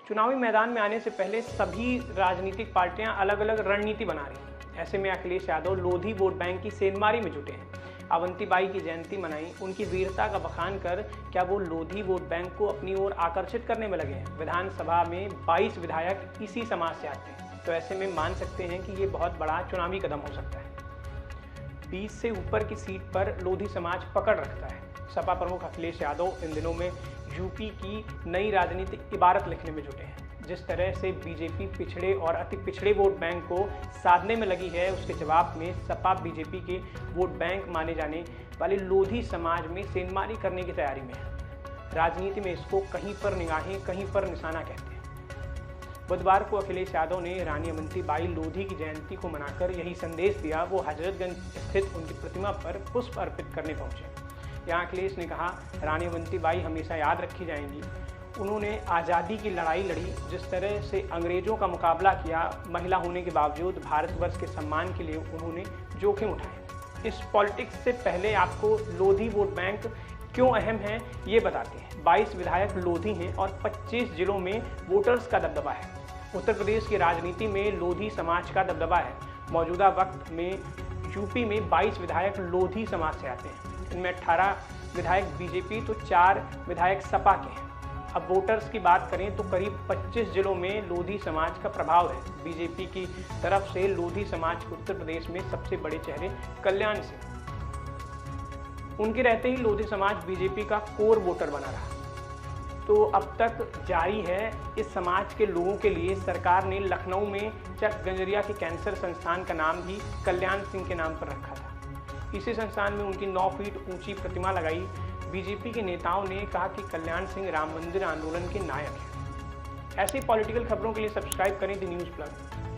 चुनावी मैदान में आने से पहले सभी राजनीतिक पार्टियां अलग अलग रणनीति बना रही हैं। ऐसे में अखिलेश यादव लोधी वोट बैंक की सेंधमारी में जुटे हैं। अवंतीबाई की जयंती मनाई, उनकी वीरता का बखान कर क्या वो लोधी वोट बैंक को अपनी ओर आकर्षित करने में लगे हैं। विधानसभा में 22 विधायक इसी समाज से आते हैं, तो ऐसे में मान सकते हैं कि ये बहुत बड़ा चुनावी कदम हो सकता है। 20 से ऊपर की सीट पर लोधी समाज पकड़ रखता है। सपा प्रमुख अखिलेश यादव इन दिनों में यूपी की नई राजनीतिक इबारत लिखने में जुटे हैं। जिस तरह से बीजेपी पिछड़े और अति पिछड़े वोट बैंक को साधने में लगी है, उसके जवाब में सपा बीजेपी के वोट बैंक माने जाने वाले लोधी समाज में सेंधमारी करने की तैयारी में है। राजनीति में इसको कहीं पर निगाहें कहीं पर निशाना कहते हैं। बुधवार को अखिलेश यादव ने रानी अवंतीबाई लोधी की जयंती को मनाकर यही संदेश दिया। वो हजरतगंज स्थित उनकी प्रतिमा पर पुष्प अर्पित करने पहुंचे। यहाँ अखिलेश ने कहा, रानी अवंतीबाई हमेशा याद रखी जाएंगी। उन्होंने आज़ादी की लड़ाई लड़ी, जिस तरह से अंग्रेज़ों का मुकाबला किया, महिला होने के बावजूद भारतवर्ष के सम्मान के लिए उन्होंने जोखिम उठाए। इस पॉलिटिक्स से पहले आपको लोधी वोट बैंक क्यों अहम है ये बताते हैं। 22 विधायक लोधी हैं और 25 जिलों में वोटर्स का दबदबा है। उत्तर प्रदेश की राजनीति में लोधी समाज का दबदबा है। मौजूदा वक्त में यूपी में 22 विधायक लोधी समाज से आते हैं। इनमें 18 विधायक बीजेपी तो 4 विधायक सपा के हैं। अब वोटर्स की बात करें तो करीब 25 जिलों में लोधी समाज का प्रभाव है। बीजेपी की तरफ से लोधी समाज के उत्तर प्रदेश में सबसे बड़े चेहरे कल्याण सिंह, उनके रहते ही लोधी समाज बीजेपी का कोर वोटर बना रहा। तो अब तक जारी है, इस समाज के लोगों के लिए सरकार ने लखनऊ में चक गंजरिया के कैंसर संस्थान का नाम भी कल्याण सिंह के नाम पर रखा था। इसी संस्थान में उनकी 9 फीट ऊंची प्रतिमा लगाई। बीजेपी के नेताओं ने कहा कि कल्याण सिंह राम मंदिर आंदोलन के नायक हैं। ऐसी पॉलिटिकल खबरों के लिए सब्सक्राइब करें द न्यूज़ प्लग।